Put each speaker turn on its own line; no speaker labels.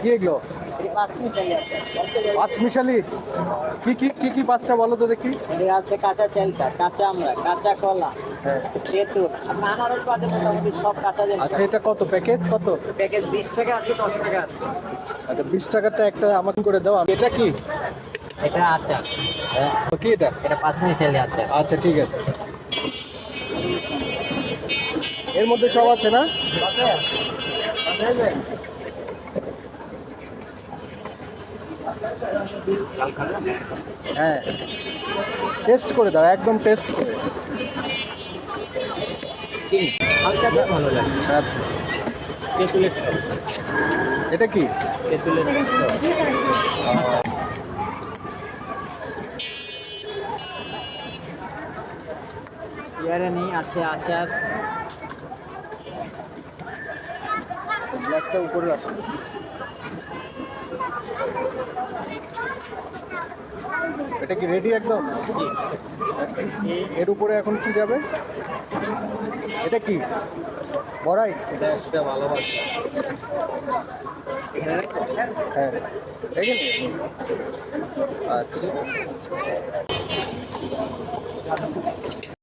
কি এগুলো?
পাঁচ মিশালি আছে।
পাঁচ মিশালি? কি কি কি কি পাঁচটা বলো তো দেখি।
এটা আছে কাঁচা চেলটা, কাঁচা আমড়া, কাঁচা কলা,
হ্যাঁ।
তেঁতুল আর আনারস বাদে মোটামুটি সব কাঁচা জিনিস
আচ্ছা,
আছে।
এটা কত প্যাকেজ কত?
প্যাকেজ 20 টাকা আছে, 10 টাকা আছে।
আচ্ছা, 20 টাকারটা একটা আমাকে করে দাও। এটা কি?
এটা আচার।
হ্যাঁ, কি এটা?
এটা পাঁচ মিশালি আচার।
আচ্ছা, ঠিক আছে। এর মধ্যে সব আছে না? হ্যাঁ, টেস্ট করে দাও, একদম টেস্ট করে।
চিনি হালকা দিয়ে ভালো লাগে।
আচ্ছা,
তেঁতুলের
এটা কি?
তেঁতুলের ইয়ারানি আছে আচার।
গ্লাসটা উপরে রাখো। এটা কি রেডি একদম? এর উপরে এখন কি যাবে? এটা কি বড়াই?
এটা সেটা ভালোবাসা।
হ্যাঁ, এখানে। আচ্ছা।